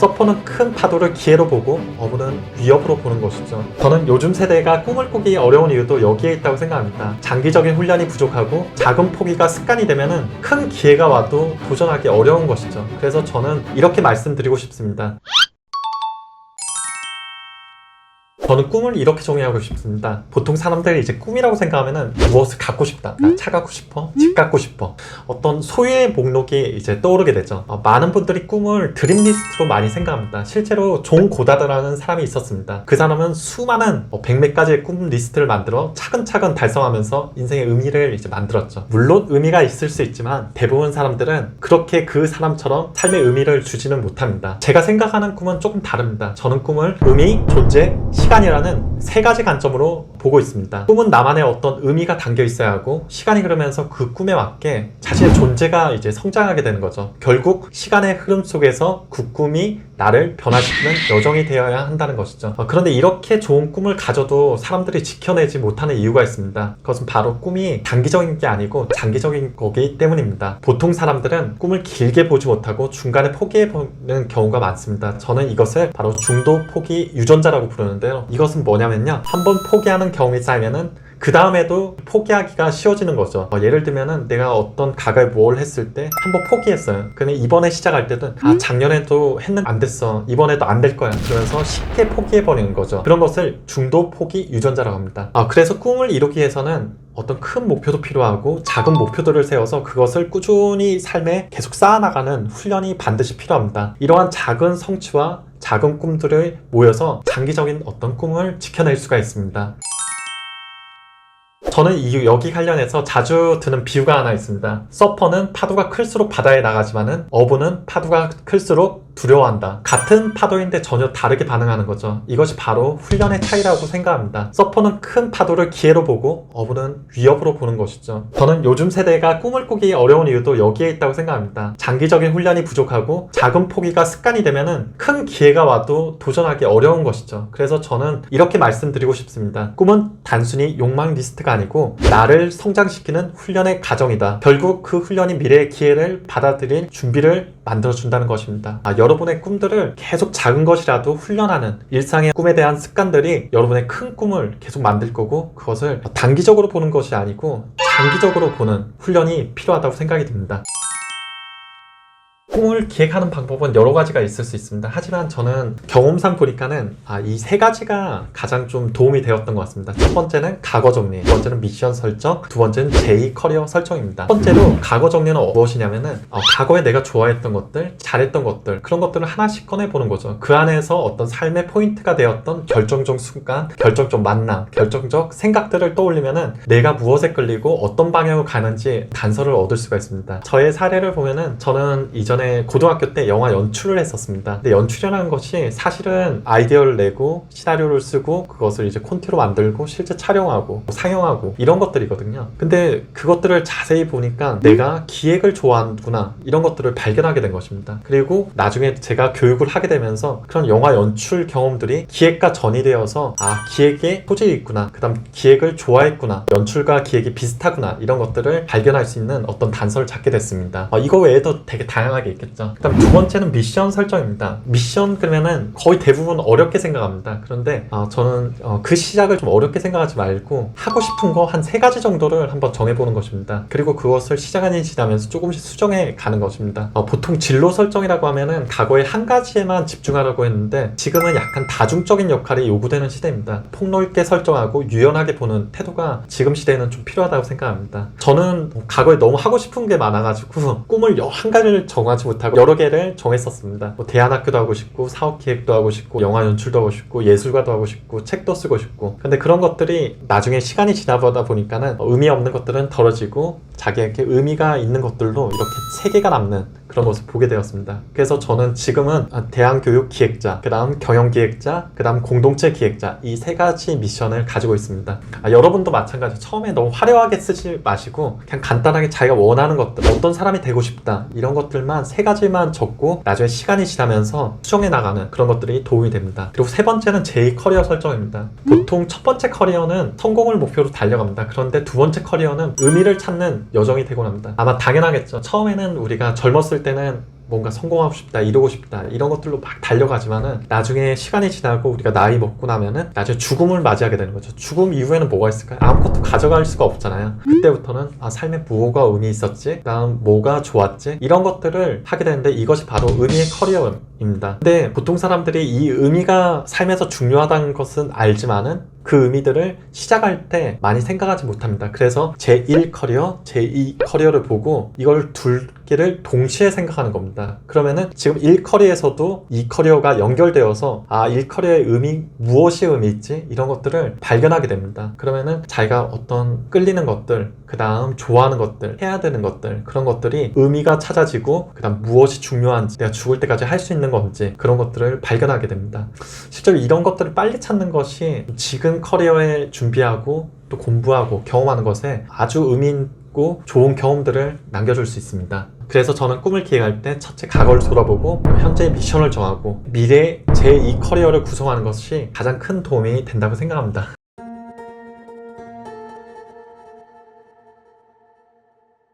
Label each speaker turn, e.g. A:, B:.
A: 서퍼는 큰 파도를 기회로 보고 어부는 위협으로 보는 것이죠. 저는 요즘 세대가 꿈을 꾸기 어려운 이유도 여기에 있다고 생각합니다. 장기적인 훈련이 부족하고 작은 포기가 습관이 되면은 큰 기회가 와도 도전하기 어려운 것이죠. 그래서 저는 이렇게 말씀드리고 싶습니다. 저는 꿈을 이렇게 정의하고 싶습니다. 보통 사람들이 이제 꿈이라고 생각하면은 무엇을 갖고 싶다. 차 갖고 싶어? 집 갖고 싶어? 어떤 소유의 목록이 이제 떠오르게 되죠. 많은 분들이 꿈을 드림리스트로 많이 생각합니다. 실제로 존 고다드라는 사람이 있었습니다. 그 사람은 수많은 100몇 가지의 꿈 리스트를 만들어 차근차근 달성하면서 인생의 의미를 이제 만들었죠. 물론 의미가 있을 수 있지만 대부분 사람들은 그렇게 그 사람처럼 삶의 의미를 주지는 못합니다. 제가 생각하는 꿈은 조금 다릅니다. 저는 꿈을 의미, 존재, 시간이라는 세 가지 관점으로 보고 있습니다. 꿈은 나만의 어떤 의미가 담겨 있어야 하고 시간이 흐르면서 그 꿈에 맞게 자신의 존재가 이제 성장하게 되는 거죠. 결국 시간의 흐름 속에서 그 꿈이 나를 변화시키는 여정이 되어야 한다는 것이죠. 그런데 이렇게 좋은 꿈을 가져도 사람들이 지켜내지 못하는 이유가 있습니다. 그것은 바로 꿈이 단기적인 게 아니고 장기적인 거기 때문입니다. 보통 사람들은 꿈을 길게 보지 못하고 중간에 포기해보는 경우가 많습니다. 저는 이것을 바로 중도 포기 유전자라고 부르는데요. 이것은 뭐냐면요, 한번 포기하는 경험이 쌓이면은 그 다음에도 포기하기가 쉬워지는 거죠. 예를 들면은 내가 어떤 과거에 뭘 했을 때 한번 포기했어요. 근데 이번에 시작할 때는 작년에도 했는데 안 됐어, 이번에도 안 될 거야, 그러면서 쉽게 포기해버리는 거죠. 그런 것을 중도 포기 유전자라고 합니다. 그래서 꿈을 이루기 위해서는 어떤 큰 목표도 필요하고 작은 목표들을 세워서 그것을 꾸준히 삶에 계속 쌓아나가는 훈련이 반드시 필요합니다. 이러한 작은 성취와 작은 꿈들을 모여서 장기적인 어떤 꿈을 지켜낼 수가 있습니다. 저는 여기 관련해서 자주 드는 비유가 하나 있습니다. 서퍼는 파도가 클수록 바다에 나가지만은 어부는 파도가 클수록 두려워한다. 같은 파도인데 전혀 다르게 반응하는 거죠. 이것이 바로 훈련의 차이라고 생각합니다. 서퍼는 큰 파도를 기회로 보고 어부는 위협으로 보는 것이죠. 저는 요즘 세대가 꿈을 꾸기 어려운 이유도 여기에 있다고 생각합니다. 장기적인 훈련이 부족하고 작은 포기가 습관이 되면은 큰 기회가 와도 도전하기 어려운 것이죠. 그래서 저는 이렇게 말씀드리고 싶습니다. 꿈은 단순히 욕망 리스트가 아니고 나를 성장시키는 훈련의 과정이다. 결국 그 훈련이 미래의 기회를 받아들일 준비를 만들어준다는 것입니다. 여러분의 꿈들을 계속 작은 것이라도 훈련하는 일상의 꿈에 대한 습관들이 여러분의 큰 꿈을 계속 만들 거고, 그것을 단기적으로 보는 것이 아니고 장기적으로 보는 훈련이 필요하다고 생각이 듭니다. 꿈을 기획하는 방법은 여러 가지가 있을 수 있습니다. 하지만 저는 경험상 보니까는 이 세 가지가 가장 좀 도움이 되었던 것 같습니다. 첫 번째는 과거 정리, 두 번째는 미션 설정, 두 번째는 제2 커리어 설정입니다. 첫 번째로 과거 정리는 무엇이냐면은 과거에 내가 좋아했던 것들, 잘했던 것들, 그런 것들을 하나씩 꺼내보는 거죠. 그 안에서 어떤 삶의 포인트가 되었던 결정적 순간, 결정적 만남, 결정적 생각들을 떠올리면은 내가 무엇에 끌리고 어떤 방향으로 가는지 단서를 얻을 수가 있습니다. 저의 사례를 보면은 저는 이전에 고등학교 때 영화 연출을 했었습니다. 근데 연출이라는 것이 사실은 아이디어를 내고 시나리오를 쓰고 그것을 이제 콘티로 만들고 실제 촬영하고 상영하고 이런 것들이거든요. 근데 그것들을 자세히 보니까 내가 기획을 좋아하는구나, 이런 것들을 발견하게 된 것입니다. 그리고 나중에 제가 교육을 하게 되면서 그런 영화 연출 경험들이 기획과 전이되어서 기획에 소질이 있구나, 그 다음 기획을 좋아했구나, 연출과 기획이 비슷하구나, 이런 것들을 발견할 수 있는 어떤 단서를 찾게 됐습니다. 이거 외에도 되게 다양하게 있겠죠. 그 다음 두 번째는 미션 설정입니다. 미션 그러면은 거의 대부분 어렵게 생각합니다. 그런데 저는 그 시작을 좀 어렵게 생각하지 말고 하고 싶은 거 한 세 가지 정도를 한번 정해보는 것입니다. 그리고 그것을 시간이 지나면서 조금씩 수정해 가는 것입니다. 보통 진로 설정이라고 하면은 과거에 한 가지에만 집중하라고 했는데 지금은 약간 다중적인 역할이 요구되는 시대입니다. 폭넓게 설정하고 유연하게 보는 태도가 지금 시대에는 좀 필요하다고 생각합니다. 저는 과거에 너무 하고 싶은 게 많아가지고 꿈을 한 가지를 정하지 못하고 여러 개를 정했었습니다. 대안학교도 하고 싶고, 사업기획도 하고 싶고, 영화 연출도 하고 싶고, 예술가도 하고 싶고, 책도 쓰고 싶고. 근데 그런 것들이 나중에 시간이 지나보다 보니까는 의미 없는 것들은 덜어지고 자기에게 의미가 있는 것들로 이렇게 세 개가 남는 그런 모습을 보게 되었습니다. 그래서 저는 지금은 대안교육 기획자, 그 다음 경영기획자, 그 다음 공동체 기획자, 이 세 가지 미션을 가지고 있습니다. 여러분도 마찬가지. 처음에 너무 화려하게 쓰지 마시고 그냥 간단하게 자기가 원하는 것들, 어떤 사람이 되고 싶다, 이런 것들만 세 가지만 적고 나중에 시간이 지나면서 수정해 나가는 그런 것들이 도움이 됩니다. 그리고 세 번째는 제2 커리어 설정입니다. 보통 첫 번째 커리어는 성공을 목표로 달려갑니다. 그런데 두 번째 커리어는 의미를 찾는 여정이 되곤 합니다. 아마 당연하겠죠. 처음에는 우리가 젊었을 때는 뭔가 성공하고 싶다, 이루고 싶다 이런 것들로 막 달려가지만은 나중에 시간이 지나고 우리가 나이 먹고 나면은 나중에 죽음을 맞이하게 되는 거죠. 죽음 이후에는 뭐가 있을까요? 아무것도 가져갈 수가 없잖아요. 그때부터는 사삶에 뭐가 의미 있었지? 그다음 뭐가 좋았지? 이런 것들을 하게 되는데 이것이 바로 의미의 커리어입니다. 근데 보통 사람들이 이 의미가 삶에서 중요하다는 것은 알지만은 그 의미들을 시작할 때 많이 생각하지 못합니다. 그래서 제1 커리어, 제2 커리어를 보고 이걸 둘 개를 동시에 생각하는 겁니다. 그러면은 지금 1 커리어에서도 2 커리어가 연결되어서 1 커리어의 의미, 무엇이 의미 있지? 이런 것들을 발견하게 됩니다. 그러면은 자기가 어떤 끌리는 것들, 그 다음 좋아하는 것들, 해야 되는 것들, 그런 것들이 의미가 찾아지고 그 다음 무엇이 중요한지, 내가 죽을 때까지 할 수 있는 건지 그런 것들을 발견하게 됩니다. 실제로 이런 것들을 빨리 찾는 것이 지금 커리어에 준비하고 또 공부하고 경험하는 것에 아주 의미 있고 좋은 경험들을 남겨줄 수 있습니다. 그래서 저는 꿈을 기획할 때 첫째 과거를 돌아보고 현재의 미션을 정하고 미래의 제2 커리어를 구성하는 것이 가장 큰 도움이 된다고 생각합니다.